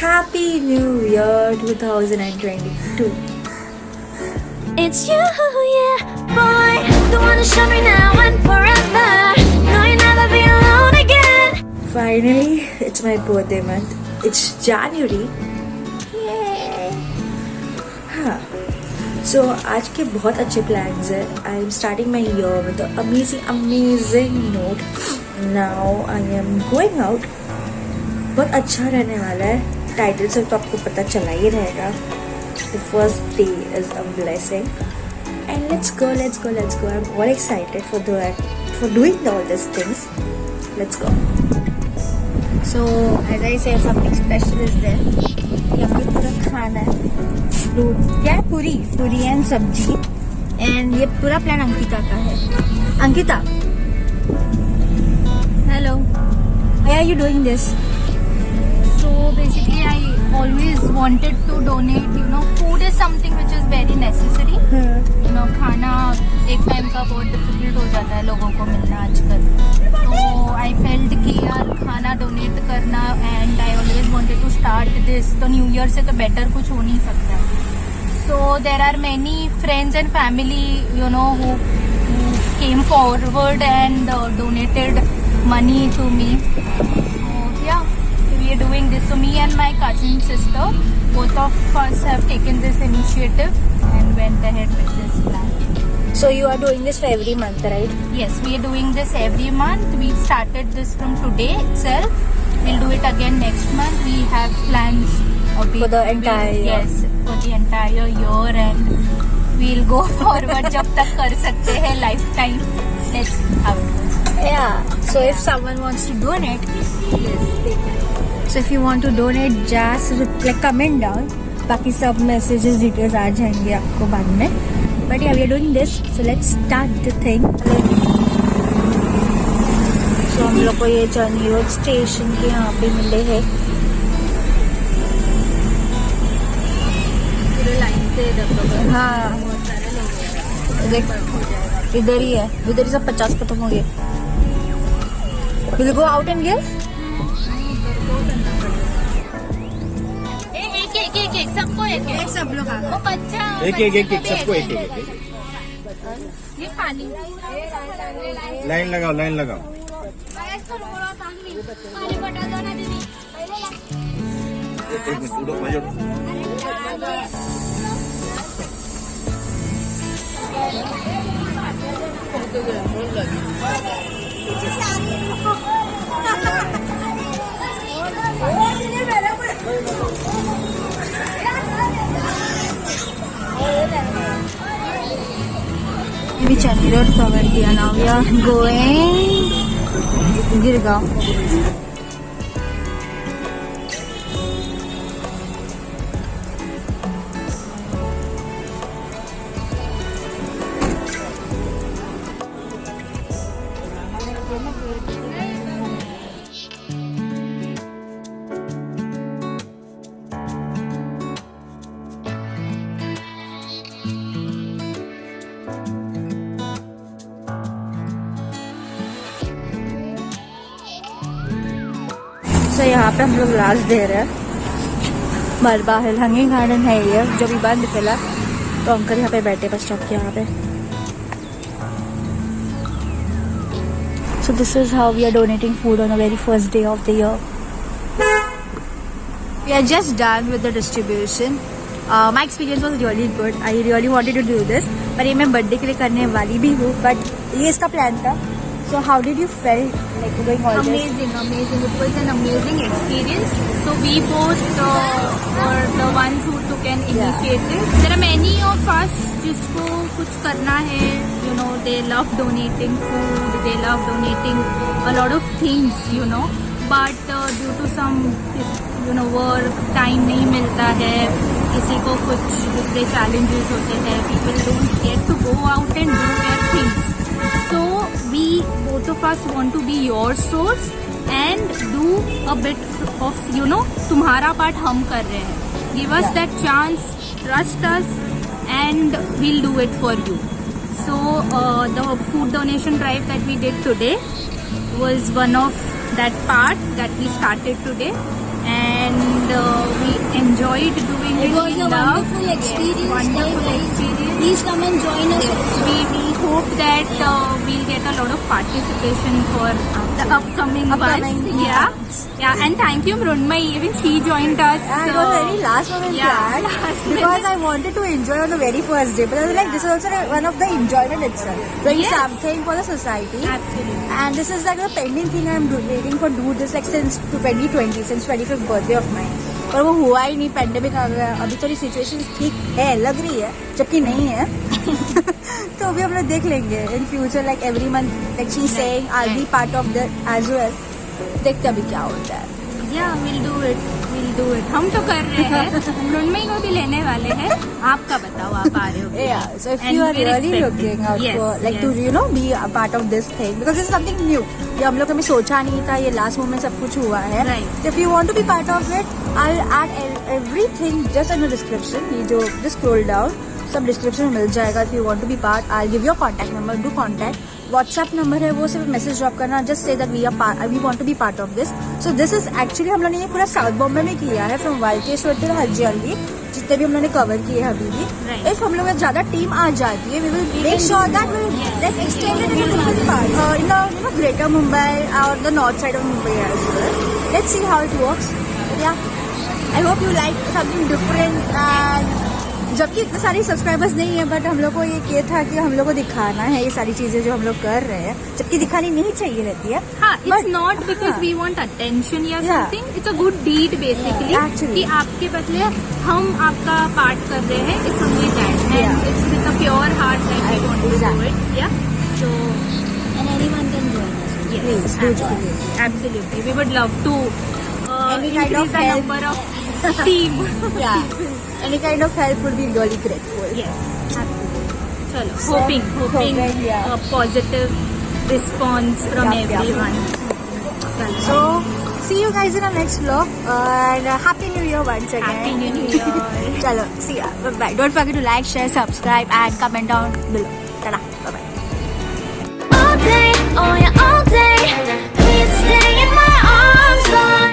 Happy New Year 2022. It's you, yeah, boy. The one to show me now and forever. No, you'll never be alone again. Finally, it's my birthday month. It's January. Yay! हाँ, so आज के बहुत अच्छे plans है. I am starting my year with an amazing note. Now I am going out. बहुत अच्छा रहने वाला है. टाइटल से तो आपको पता चला ही रहेगा. The first day is a blessing. And let's go. I'm all excited for doing all these things. Let's go. So as I said, something special is there. यहाँ पे पूरा खाना है. क्या है? पूरी एंड सब्जी. एंड ये पूरा प्लान अंकिता का है. Ankita, hello. Why are you doing this? So basically I always wanted to donate, food is something which is very necessary. खाना एक टाइम का बहुत डिफिकल्ट हो जाता है लोगों को मिलना आजकल. तो आई फेल्ट कि यार खाना डोनेट करना and I always wanted to start this. तो न्यू ईयर से तो बेटर कुछ हो नहीं सकता. So there are many friends and family who came forward and donated money to me. Yeah, we are doing this. So me and my cousin sister, both of us have taken this initiative and went ahead with this plan. So you are doing this for every month, right? Yes, we are doing this every month. We started this from today itself. We'll do it again next month. We have plans For the entire year. Yes, for the entire year, and we'll go forward जब तक कर सकते हैं lifetime. Let's see how it goes. Yeah. So if someone wants to donate, so if you want to donate, just like comment down. बाकी सब messages details आ जाएंगे आपको बाद में. But yeah, we are doing this. So let's start the thing. So हम लोग को ये चर्नी रोड स्टेशन के यहाँ पे मिले हैं. पूरे लाइन से डब्बा हाँ. बहुत सारे लोग देख इधर ही है. इधर ही सब 50 खत्म हो गए. Will you go out and give? एक सबको एक सब लोग वो बच्चा एक सबको एक ये पानी लाइन लगाओ पानी बटा दो ना दीदी. एक मिनट उड़ो मजो We Chandi Road covered here. Now we are going Girgaon. तो यहाँ पे हम लोग लास्ट दे रहे हैं. मलबा हिल हंगिंग गार्डन है ये जो भी बंद फिलहाल. तो अंकल यहाँ पे बैठे बस स्टॉप के यहाँ पे. So this is how we are donating food on the very first day of the year. We are just done with the distribution. My experience was really good. I really wanted to do this. पर ये मैं birthday के लिए करने वाली भी हूँ. But ये इसका प्लान था. So how did you feel like doing all this? Amazing. It was an amazing experience. So we both were the ones who took an initiative. There are many of us जिसको कुछ करना है. They love donating food. They love donating a lot of things. But due to some work time नहीं मिलता है. किसी को कुछ दूसरे challenges होते हैं. People don't get to go out and do their things. So we both of us want to be your source and do a bit of तुम्हारा part हम कर रहे हैं. Give us that chance, trust us, and we'll do it for you. So the food donation drive that we did today was one of that part that we started today, and enjoyed doing it. It was We a love. wonderful experience. Yes, wonderful guys. experience. Please come and join us. We hope that we'll get a lot of participation for the upcoming Upcoming, ones. Yeah. And thank you, Mrunmai. Even she joined us. And it was very last moment plan last because I wanted to enjoy on the very first day. But I was like, this is also one of the enjoyment itself. Doing Yes. something for the society. Absolutely. And this is like a pending thing I'm waiting for do this like since 2020, since 25th birthday of mine. पर वो हुआ ही नहीं, pandemic आ गया. अभी थोड़ी situation ठीक है, लग रही है, जबकि नहीं है. तो अभी हम लोग देख लेंगे in future like every month like she saying I will be part of that as well. देखते अभी क्या होता है. Yeah, we'll do it. हम तो कर रहे हैं. मृण्मयी को भी लेने वाले हैं. आपका बताओ, आप आ रहे हो? Yeah, so if And you are we really respect looking it. out Yes, for like to yes. you know be a part of this thing because this is something new. ये हम लोग कभी सोचा नहीं था, ये last moment सब कुछ हुआ है. Right. So if you want to be part of it, I'll add everything just in the description. ये जो just scroll down, सब डिस्क्रिप्शन में मिल जाएगा. If you want to be part, I'll give your contact number. Do contact. WhatsApp number है, वो सिर्फ message drop करना. Just say that we want to be part of this. So this is actually हम लोगों ने ये पूरा south Bombay में किया है फ्रॉम वालकेश्वर टू हल्दिया. जितने भी हम लोगों ने कवर किए हैं अभी भी. Right. इफ हम लोग में ज्यादा टीम आ जाती है, we will make sure that we will extend it in different part in the greater Mumbai और the north side of Mumbai as well. Let's see how it works. Yeah I hope you like something different. And जबकि इतने सारे subscribers नहीं है, but हम लोग को ये था कि हम लोग को दिखाना है ये सारी चीजें जो हम लोग कर रहे हैं, जबकि दिखानी नहीं चाहिए रहती है. हाँ, it's But- not because हाँ. we want attention या Yeah. something. It's a good deed basically. Actually. कि आपके बदले हम आपका पार्ट कर रहे हैं. It's only that. And Yeah. it's with a pure heart that we want to do Exactly. it. Yeah. So And anyone can join us. yes, Please, do join. absolutely. We would love to Any kind increase of the help. number of team. Yeah. Any kind of help would be really grateful. Yes, absolutely. Chalo, So, hoping hoping, yeah. a positive response from Yeah, yeah. everyone. So, see you guys in our next vlog. And Happy New Year once again. Happy New Year. Chalo, see ya. Bye-bye. Don't forget to like, share, subscribe and comment down below. Tada. Bye-bye. All day, oh yeah, all day.